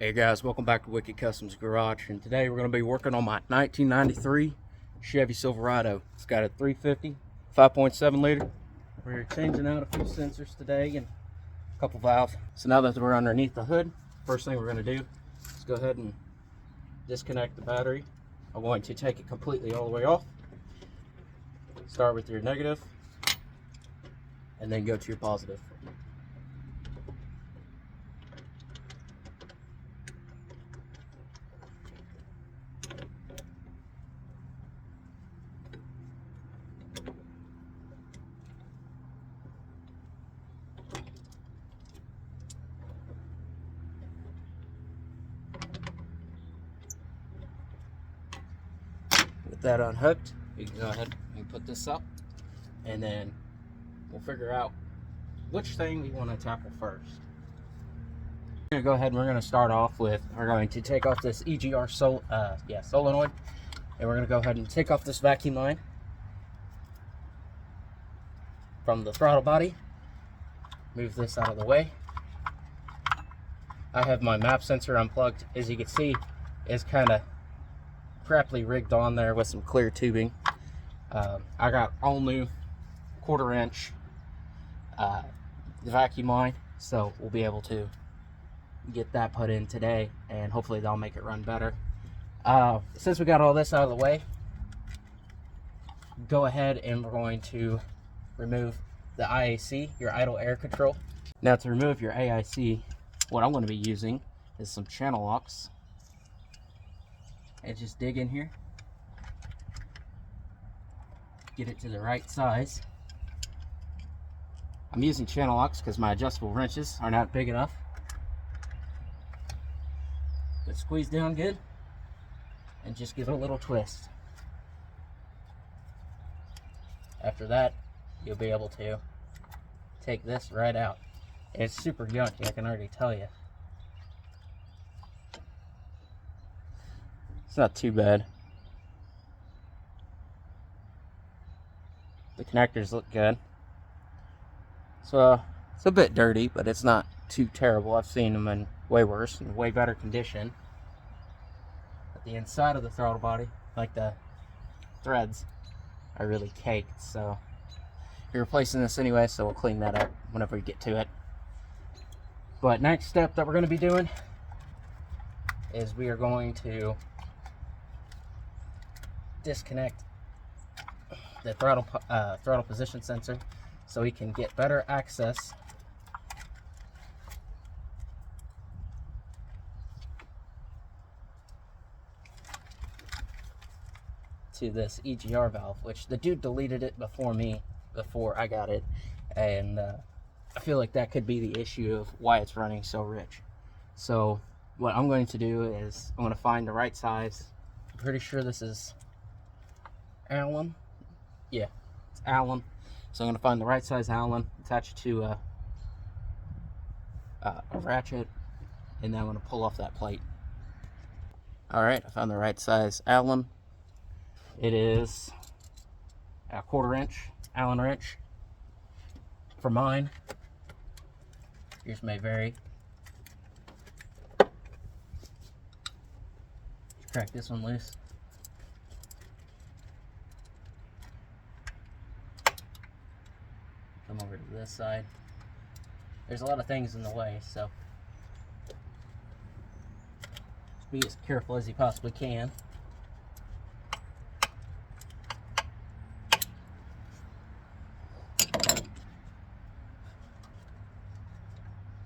Hey guys, welcome back to Wicked Customs Garage, and today we're going to be working on my 1993 Chevy Silverado. It's got a 350 5.7 liter. We're changing out a few sensors today and a couple valves. So now that we're underneath the hood, first thing we're going to do is go ahead and disconnect the battery. I'm going to take it completely all the way off. Start with your negative and then go to your positive. With that unhooked, we can go ahead and put this up, and then we'll figure out which thing we want to tackle first. We're going to go ahead and we're going to start off with, we're going to take off this EGR solenoid, and we're going to go ahead and take off this vacuum line from the throttle body. Move this out of the way. I have my map sensor unplugged. As you can see, it's kind of crappily rigged on there with some clear tubing. I got all new 1/4 inch vacuum line, so we'll be able to get that put in today, and hopefully that'll make it run better. Since we got all this out of the way, go ahead and we're going to remove the IAC, your idle air control. Now to remove your AIC, what I'm going to be using is some channel locks. And just dig in here, get it to the right size. I'm using channel locks because my adjustable wrenches are not big enough. But squeeze down good and just give it a little twist. After that, you'll be able to take this right out. It's super yucky, I can already tell you. It's not too bad. The connectors look good. So it's a bit dirty, but it's not too terrible. I've seen them in way worse and way better condition. But the inside of the throttle body, like the threads, are really caked. So you're replacing this anyway, so we'll clean that up whenever we get to it. But next step that we're going to be doing is we are going to disconnect the throttle position sensor so we can get better access to this EGR valve, which the dude deleted it before I got it, and I feel like that could be the issue of why it's running so rich. So what I'm going to do is I'm going to find the right size. I'm pretty sure this is Allen. Yeah, it's Allen. So I'm going to find the right size Allen, attach it to a ratchet, and then I'm going to pull off that plate. Alright, I found the right size Allen. It is a 1/4 inch Allen wrench for mine. Yours may vary. Crack this one loose. Come over to this side. There's a lot of things in the way, so just be as careful as you possibly can.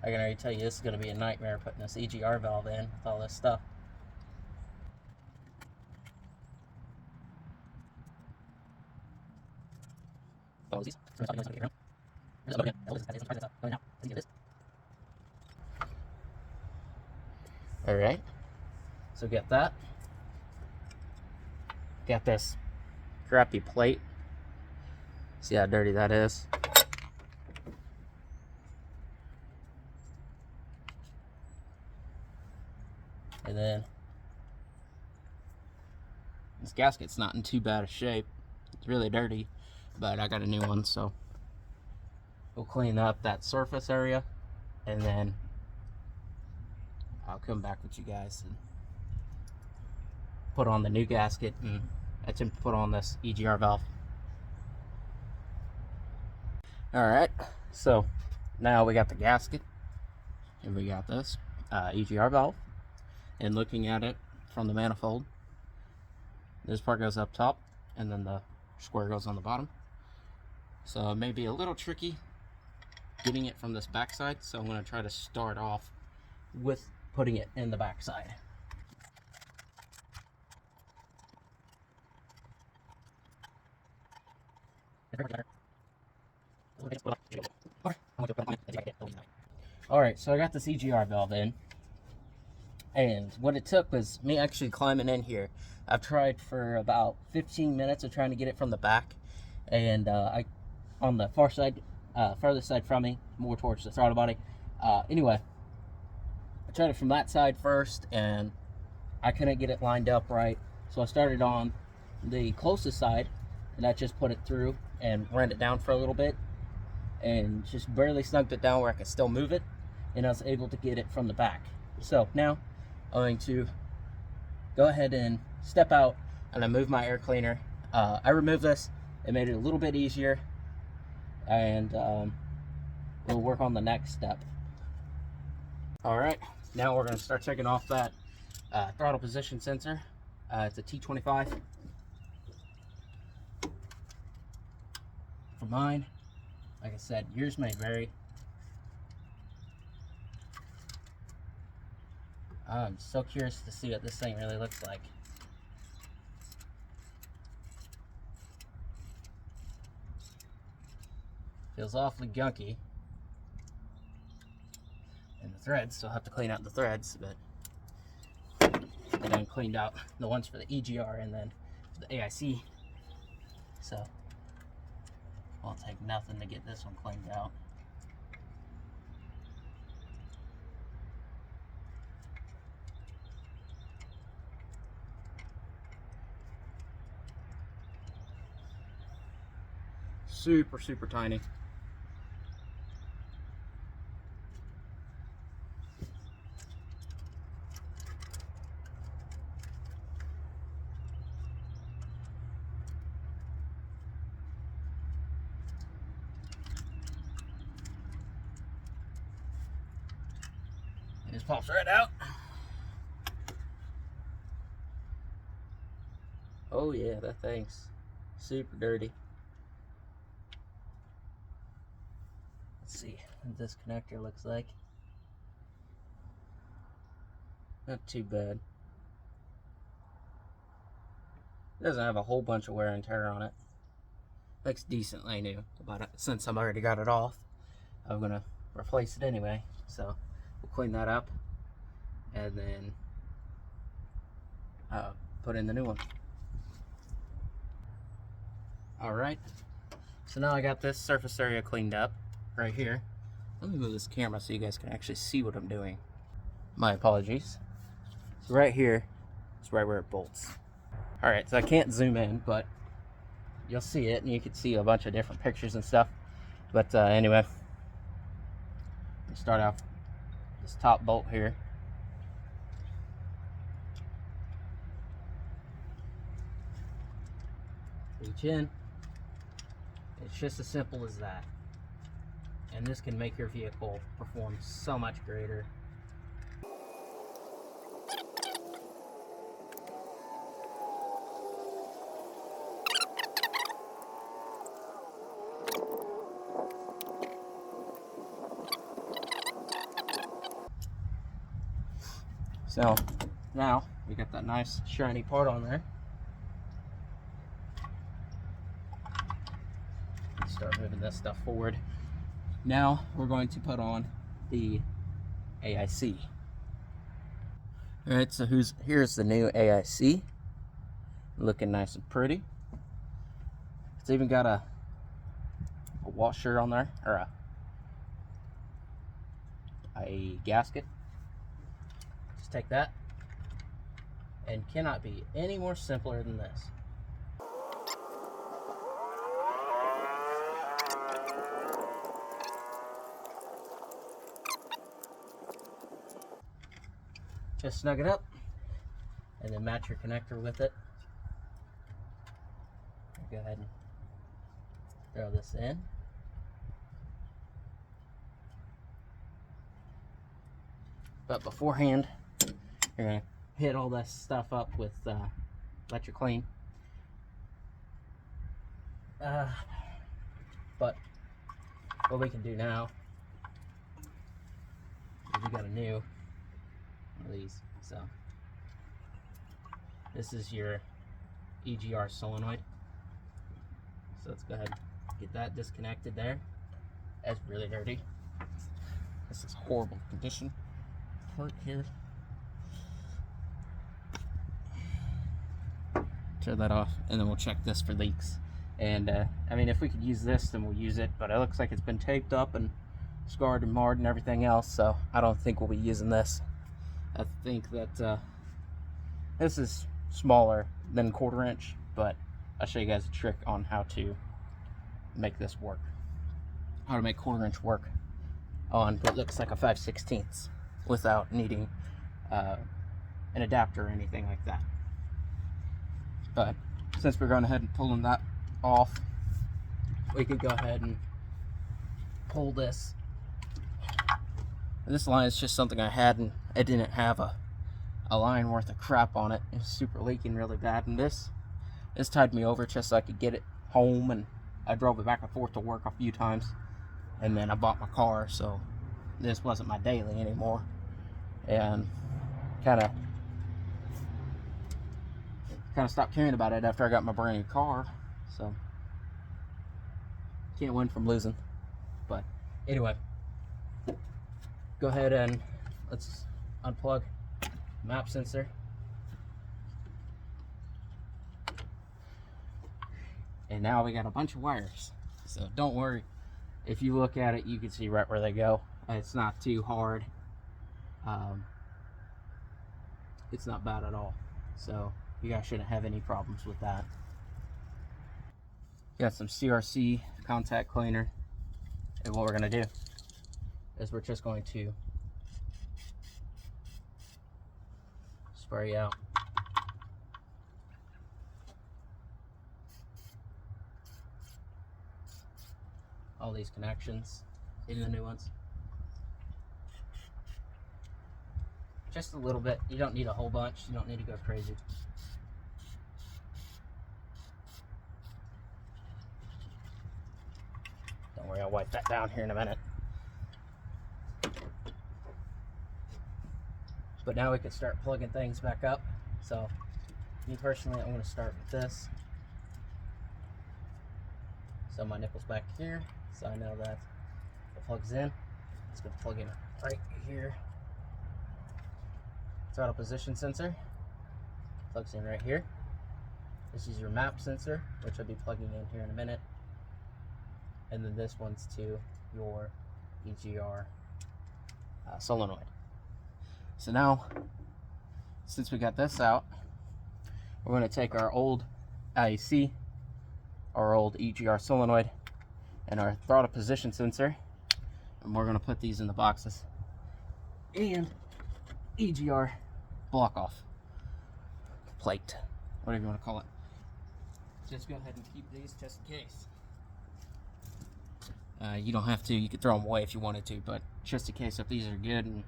I can already tell you this is going to be a nightmare putting this EGR valve in with all this stuff. Alright, so get that. Got this crappy plate. See how dirty that is? And then this gasket's not in too bad a shape. It's really dirty, but I got a new one, so we'll clean up that surface area and then I'll come back with you guys and put on the new gasket and attempt to put on this EGR valve. Alright, so now we got the gasket and we got this EGR valve, and looking at it from the manifold, this part goes up top and then the square goes on the bottom. So it may be a little tricky getting it from this backside, so I'm going to try to start off with putting it in the backside. Alright, so I got this EGR valve in, and what it took was me actually climbing in here. I've tried for about 15 minutes of trying to get it from the back, and I on the far side, farthest side from me, more towards the throttle body. Anyway, I tried it from that side first, and I couldn't get it lined up right, so I started on the closest side, and I just put it through and ran it down for a little bit, and just barely snugged it down where I could still move it, and I was able to get it from the back. So now I'm going to go ahead and step out, and I move my air cleaner. I removed this. It made it a little bit easier, and we'll work on the next step. All right, now we're going to start taking off that throttle position sensor. It's a T25 for mine. Like I said, yours may vary. I'm so curious to see what this thing really looks like. Feels awfully gunky. And the threads, so I'll have to clean out the threads, but I done cleaned out the ones for the EGR and then for the AIC. So I'll take nothing to get this one cleaned out. Super, super tiny. It just pops right out. Oh yeah, that thing's super dirty. Let's see what this connector looks like. Not too bad. It doesn't have a whole bunch of wear and tear on it. Looks decently new. Since I've already got it off, I'm gonna replace it anyway. So we'll clean that up and then put in the new one. Alright, so now I got this surface area cleaned up right here. Let me move this camera so you guys can actually see what I'm doing. My apologies. So right here is right where it bolts. Alright, so I can't zoom in, but you'll see it, and you can see a bunch of different pictures and stuff. But anyway, let's start off this top bolt here. Reach in. It's just as simple as that. And this can make your vehicle perform so much greater. So now we got that nice shiny part on there. Start moving this stuff forward. Now we're going to put on the AIC. Alright, so here's the new AIC. Looking nice and pretty. It's even got a washer on there, or a gasket. Just take that, and cannot be any more simpler than this. just snug it up and then match your connector with it. Go ahead and throw this in. But beforehand, you're going to hit all this stuff up with electric clean. But what we can do now is we got a new one of these. So this is your EGR solenoid. So let's go ahead and get that disconnected there. That's really dirty. This is horrible condition. Part here. Tear that off, and then we'll check this for leaks. And I mean, if we could use this, then we'll use it, but it looks like it's been taped up and scarred and marred and everything else, so I don't think we'll be using this. I think that this is smaller than 1/4 inch, but I'll show you guys a trick on how to make this work. How to make 1/4 inch work on what looks like a 5/16 without needing an adapter or anything like that. But since we're going ahead and pulling that off, we could go ahead and pull this. This line is just something I had, and I didn't have a line worth of crap on it. It was super leaking really bad, and this tied me over just so I could get it home, and I drove it back and forth to work a few times, and then I bought my car, so this wasn't my daily anymore, and kind of stopped caring about it after I got my brand new car. So can't win from losing. But anyway, go ahead and let's unplug map sensor. And now we got a bunch of wires, so don't worry. If you look at it, you can see right where they go. It's not too hard. It's not bad at all. So you guys shouldn't have any problems with that. Got some CRC contact cleaner. And what we're going to do is we're just going to spray out all these connections, even the new ones. Just a little bit. You don't need a whole bunch. You don't need to go crazy. Don't worry, I'll wipe that down here in a minute. But now we can start plugging things back up. So, me personally, I'm going to start with this. So my nipple's back here, so I know that it plugs in. It's going to plug in right here. Throttle position sensor plugs in right here. This is your map sensor, which I'll be plugging in here in a minute. And then this one's to your EGR solenoid. So now, since we got this out, we're going to take our old IEC, our old EGR solenoid, and our throttle position sensor, and we're going to put these in the boxes. And EGR block off plate, whatever you want to call it. Just go ahead and keep these just in case. You don't have to, you could throw them away if you wanted to, but just in case, if these are good, and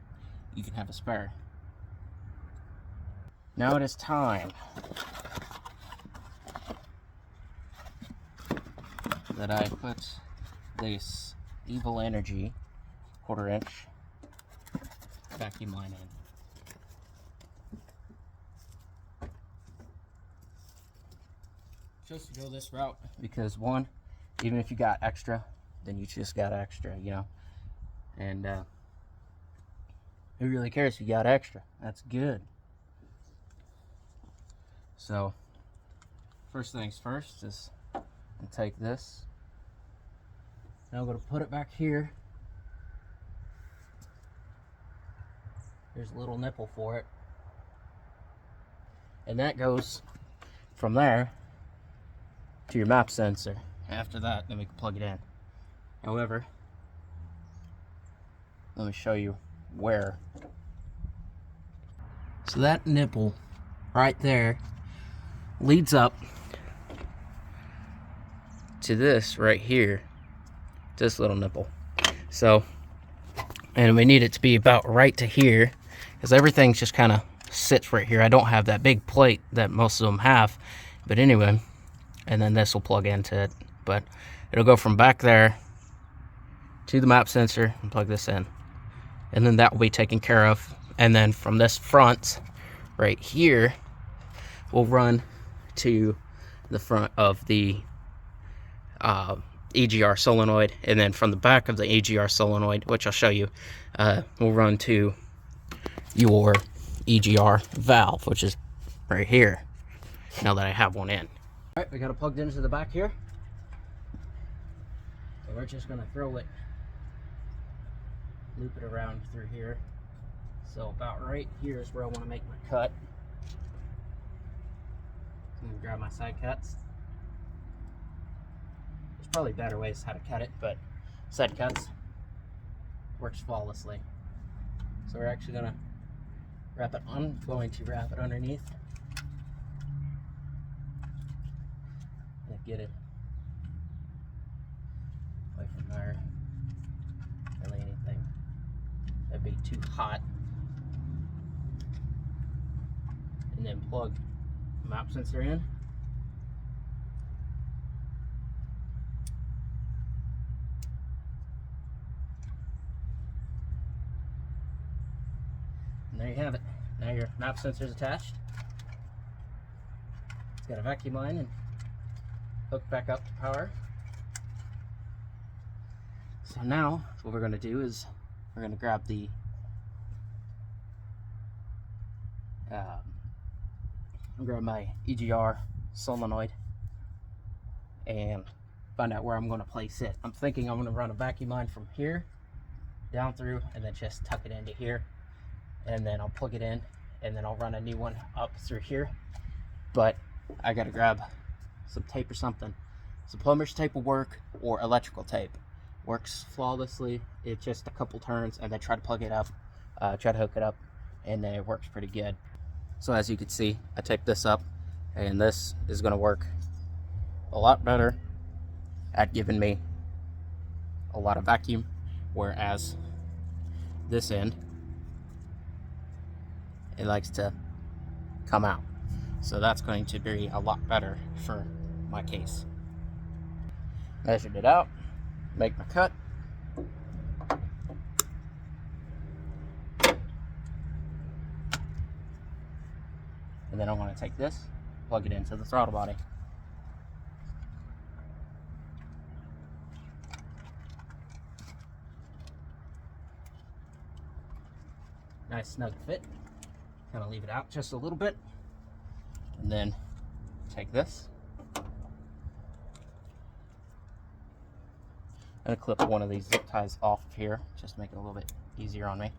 you can have a spare. Now it is time that I put this Evil Energy 1/4 inch vacuum line in. Just to go this route because one, even if you got extra, then you just got extra, you know. And who really cares if you got extra? That's good. So first things first is I'll take this. Now I'm going to put it back here. There's a little nipple for it. And that goes from there to your map sensor. After that, then we can plug it in. However, let me show you where. So that nipple right there leads up to this right here, this little nipple. So, and we need it to be about right to here, because everything's just kind of sits right here. I don't have that big plate that most of them have, but anyway, and then this will plug into it, but it'll go from back there to the map sensor and plug this in, and then that will be taken care of. And then from this front right here, we'll run to the front of the EGR solenoid, and then from the back of the EGR solenoid, which I'll show you, we'll run to your EGR valve, which is right here, now that I have one in. All right, we got it plugged into the back here, so we're just gonna throw it, loop it around through here. So about right here is where I want to make my cut. I'm gonna grab my side cuts. There's probably better ways how to cut it, but side cuts works flawlessly. So we're actually gonna wrap it on. I'm going to wrap it underneath and get it away from there. Really anything that'd be too hot. And then plug the map sensor in. And there you have it. Now your map sensor is attached. It's got a vacuum line and hooked back up to power. So now what we're going to do is we're going to grab the grab my EGR solenoid and find out where I'm going to place it. I'm thinking I'm going to run a vacuum line from here down through and then just tuck it into here, and then I'll plug it in, and then I'll run a new one up through here. But I got to grab some tape or something. So plumber's tape will work, or electrical tape. Works flawlessly. It's just a couple turns and then try to plug it up, try to hook it up, and then it works pretty good. So as you can see, I taped this up, and this is going to work a lot better at giving me a lot of vacuum, whereas this end, it likes to come out. So that's going to be a lot better for my case. Measured it out, make my cut. And then I want to take this, plug it into the throttle body. Nice snug fit. Kind of leave it out just a little bit. And then take this. I'm going to clip one of these zip ties off of here just to make it a little bit easier on me.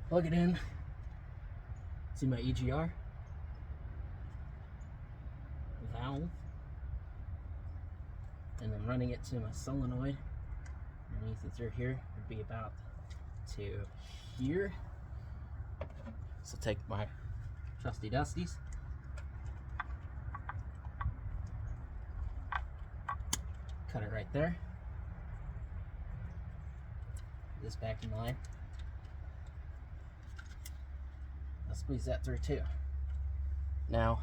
Plug it in to my EGR valve, and then running it to my solenoid underneath it through here would be about to here. So take my trusty dusties, cut it right there. This back in line. I'll squeeze that through too. Now,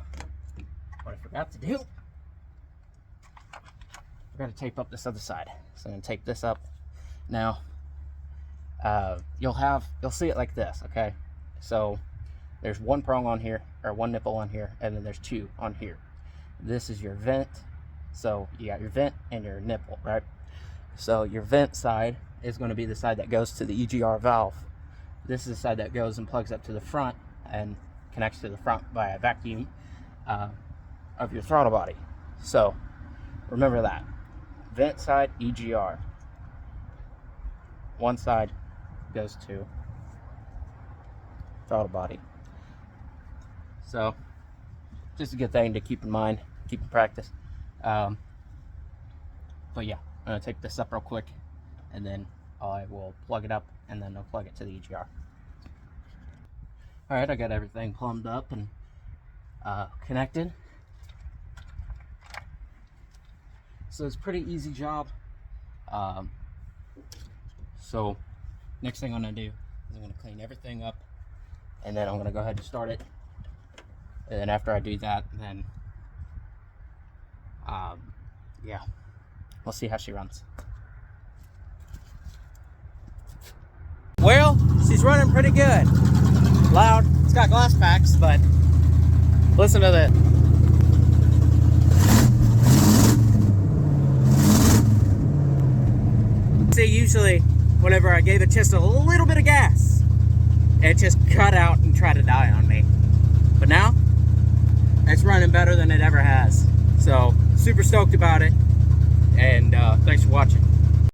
what I forgot to do, I forgot to tape up this other side. So I'm gonna tape this up. Now, you'll see it like this, okay? So there's one prong on here, or one nipple on here, and then there's two on here. This is your vent. So you got your vent and your nipple, right? So your vent side is going to be the side that goes to the EGR valve. This is the side that goes and plugs up to the front and connects to the front by a vacuum of your throttle body. So remember that. Vent side, EGR. One side goes to throttle body. So just a good thing to keep in mind, keep in practice. But yeah, I'm gonna take this up real quick, and then I will plug it up, and then I'll plug it to the EGR. All right, I got everything plumbed up and connected. So it's a pretty easy job. So next thing I'm gonna do is I'm gonna clean everything up, and then I'm gonna go ahead and start it. And then after I do that, then yeah, we'll see how she runs. Well, she's running pretty good. Loud. It's got glass packs, but listen to that. See, usually whenever I gave it just a little bit of gas, it just cut out and tried to die on me. But now it's running better than it ever has. So super stoked about it, and thanks for watching.